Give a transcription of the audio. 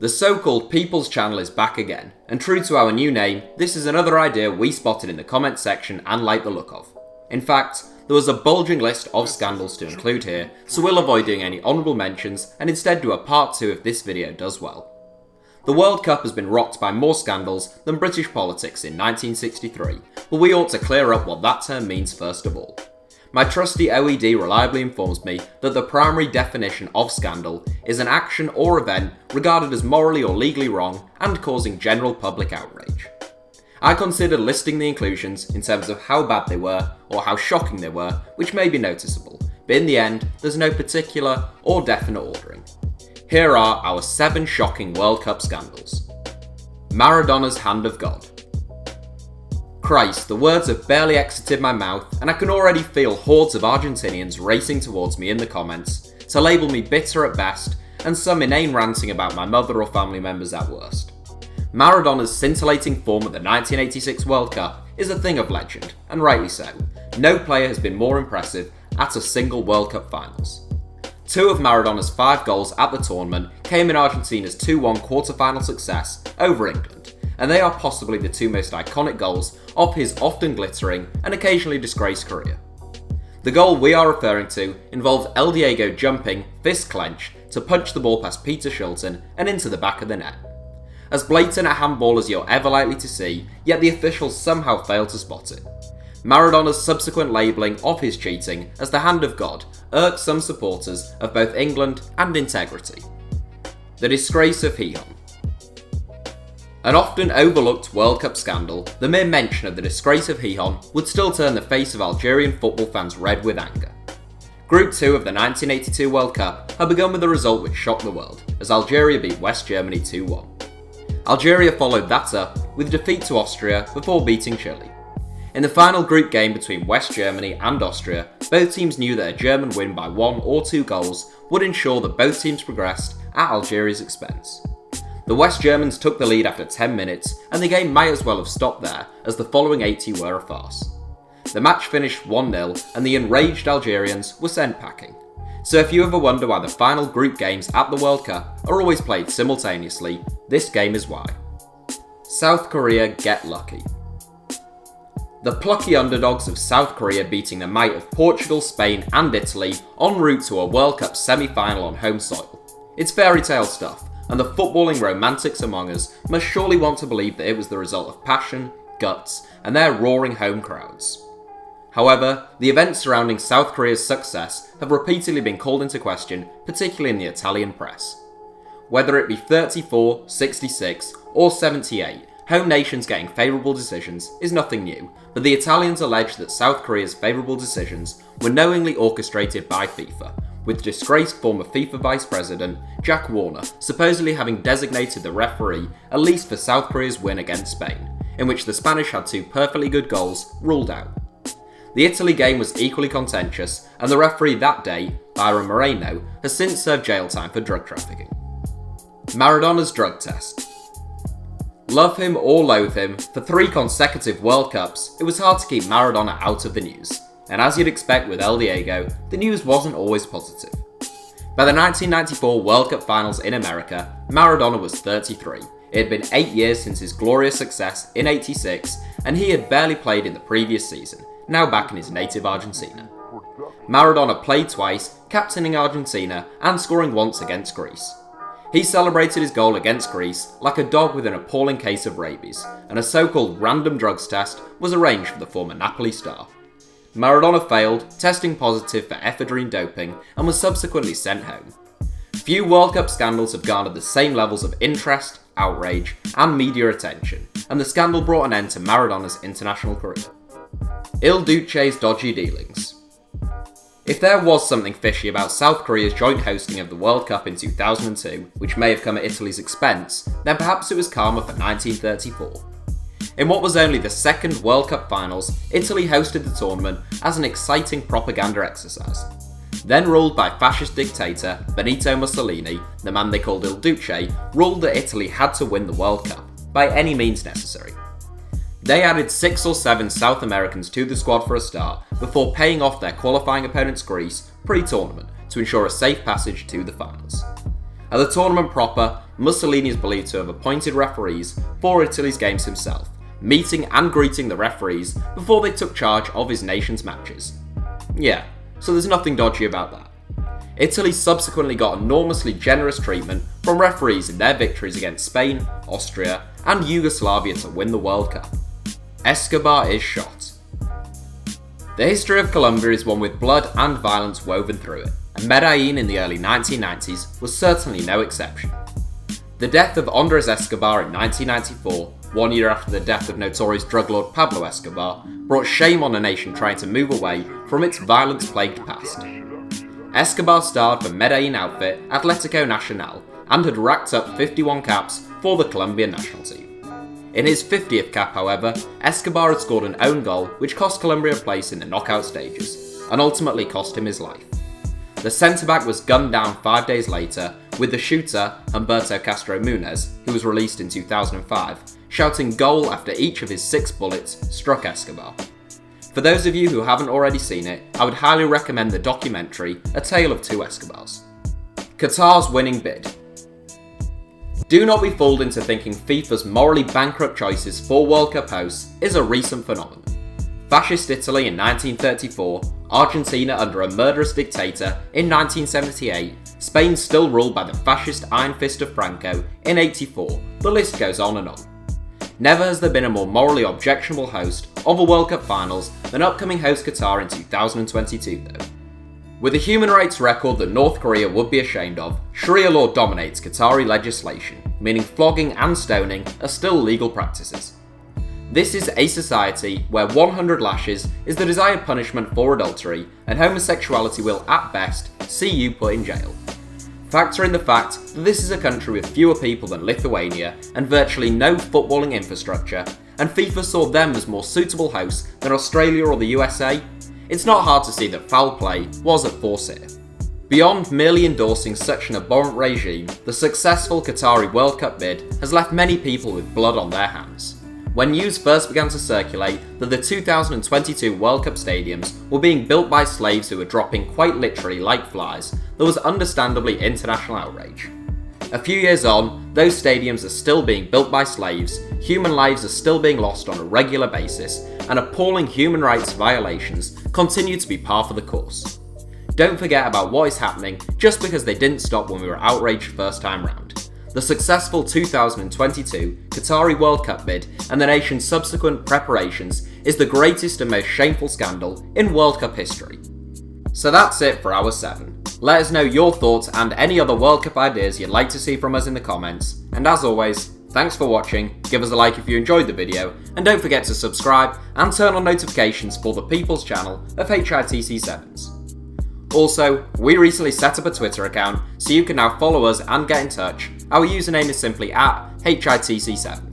The so-called People's Channel is back again, and true to our new name, this is another idea we spotted in the comments section and like the look of. In fact, there was a bulging list of scandals to include here, so we'll avoid doing any honourable mentions and instead do a part 2 if this video does well. The World Cup has been rocked by more scandals than British politics in 1963, but we ought to clear up what that term means first of all. My trusty OED reliably informs me that the primary definition of scandal is an action or event regarded as morally or legally wrong and causing general public outrage. I considered listing the inclusions in terms of how bad they were or how shocking they were, which may be noticeable, but in the end, there's no particular or definite ordering. Here are our 7 shocking World Cup scandals. Maradona's Hand of God. Christ, the words have barely exited my mouth, and I can already feel hordes of Argentinians racing towards me in the comments to label me bitter at best and some inane ranting about my mother or family members at worst. Maradona's scintillating form at the 1986 World Cup is a thing of legend, and rightly so. No player has been more impressive at a single World Cup finals. 2 of Maradona's 5 goals at the tournament came in Argentina's 2-1 quarter-final success over England, and they are possibly the 2 most iconic goals of his often glittering and occasionally disgraced career. The goal we are referring to involved El Diego jumping, fist clench, to punch the ball past Peter Shilton and into the back of the net. As blatant a handball as you're ever likely to see, yet the officials somehow failed to spot it. Maradona's subsequent labelling of his cheating as the Hand of God irked some supporters of both England and integrity. The Disgrace of Gijon. An often overlooked World Cup scandal, the mere mention of the Disgrace of Gijon would still turn the face of Algerian football fans red with anger. Group 2 of the 1982 World Cup had begun with a result which shocked the world, as Algeria beat West Germany 2-1. Algeria followed that up with defeat to Austria before beating Chile. In the final group game between West Germany and Austria, both teams knew that a German win by 1 or 2 goals would ensure that both teams progressed at Algeria's expense. The West Germans took the lead after 10 minutes, and the game might as well have stopped there, as the following 80 were a farce. The match finished 1-0, and the enraged Algerians were sent packing. So if you ever wonder why the final group games at the World Cup are always played simultaneously, this game is why. South Korea get lucky. The plucky underdogs of South Korea beating the might of Portugal, Spain and Italy en route to a World Cup semi-final on home soil. It's fairy tale stuff, and the footballing romantics among us must surely want to believe that it was the result of passion, guts and their roaring home crowds. However, the events surrounding South Korea's success have repeatedly been called into question, particularly in the Italian press. Whether it be 34, 66 or 78, home nations getting favourable decisions is nothing new, but the Italians allege that South Korea's favourable decisions were knowingly orchestrated by FIFA, with disgraced former FIFA Vice President Jack Warner supposedly having designated the referee at least for South Korea's win against Spain, in which the Spanish had 2 perfectly good goals ruled out. The Italy game was equally contentious, and the referee that day, Byron Moreno, has since served jail time for drug trafficking. Maradona's drug test. Love him or loathe him, for 3 consecutive World Cups, it was hard to keep Maradona out of the news. And as you'd expect with El Diego, the news wasn't always positive. By the 1994 World Cup finals in America, Maradona was 33. It had been 8 years since his glorious success in '86, and he had barely played in the previous season, now back in his native Argentina. Maradona played twice, captaining Argentina and scoring once against Greece. He celebrated his goal against Greece like a dog with an appalling case of rabies, and a so-called random drugs test was arranged for the former Napoli star. Maradona failed, testing positive for ephedrine doping, and was subsequently sent home. Few World Cup scandals have garnered the same levels of interest, outrage, and media attention, and the scandal brought an end to Maradona's international career. Il Duce's dodgy dealings. If there was something fishy about South Korea's joint hosting of the World Cup in 2002, which may have come at Italy's expense, then perhaps it was karma for 1934. In what was only the 2nd World Cup finals, Italy hosted the tournament as an exciting propaganda exercise. Then ruled by fascist dictator Benito Mussolini, the man they called Il Duce, ruled that Italy had to win the World Cup, by any means necessary. They added 6 or 7 South Americans to the squad for a start, before paying off their qualifying opponents Greece pre-tournament to ensure a safe passage to the finals. At the tournament proper, Mussolini is believed to have appointed referees for Italy's games himself, meeting and greeting the referees before they took charge of his nation's matches. Yeah, so there's nothing dodgy about that. Italy subsequently got enormously generous treatment from referees in their victories against Spain, Austria, and Yugoslavia to win the World Cup. Escobar is shot. The history of Colombia is one with blood and violence woven through it, and Medellin in the early 1990s was certainly no exception. The death of Andres Escobar in 1994, 1 year after the death of notorious drug lord Pablo Escobar, brought shame on a nation trying to move away from its violence-plagued past. Escobar starred for Medellin outfit Atlético Nacional and had racked up 51 caps for the Colombian national team. In his 50th cap, however, Escobar had scored an own goal which cost Colombia a place in the knockout stages, and ultimately cost him his life. The centre-back was gunned down 5 days later, with the shooter, Humberto Castro Muniz, who was released in 2005, shouting goal after each of his 6 bullets struck Escobar. For those of you who haven't already seen it, I would highly recommend the documentary A Tale of Two Escobars. Qatar's winning bid. Do not be fooled into thinking FIFA's morally bankrupt choices for World Cup hosts is a recent phenomenon. Fascist Italy in 1934, Argentina under a murderous dictator in 1978, Spain still ruled by the fascist iron fist of Franco in 84, the list goes on and on. Never has there been a more morally objectionable host of a World Cup finals than upcoming host Qatar in 2022 though. With a human rights record that North Korea would be ashamed of, Sharia law dominates Qatari legislation, meaning flogging and stoning are still legal practices. This is a society where 100 lashes is the desired punishment for adultery, and homosexuality will, at best, see you put in jail. Factor in the fact that this is a country with fewer people than Lithuania and virtually no footballing infrastructure, and FIFA saw them as more suitable hosts than Australia or the USA, it's not hard to see that foul play was at force here. Beyond merely endorsing such an abhorrent regime, the successful Qatari World Cup bid has left many people with blood on their hands. When news first began to circulate that the 2022 World Cup stadiums were being built by slaves who were dropping quite literally like flies, there was understandably international outrage. A few years on, those stadiums are still being built by slaves, human lives are still being lost on a regular basis, and appalling human rights violations continue to be par for the course. Don't forget about what is happening just because they didn't stop when we were outraged first time round. The successful 2022 Qatari World Cup bid and the nation's subsequent preparations is the greatest and most shameful scandal in World Cup history. So that's it for Hour 7. Let us know your thoughts and any other World Cup ideas you'd like to see from us in the comments, and as always, thanks for watching, give us a like if you enjoyed the video, and don't forget to subscribe and turn on notifications for the People's Channel of HITC Sevens. Also, we recently set up a Twitter account, so you can now follow us and get in touch. Our username is simply @HITC Sevens.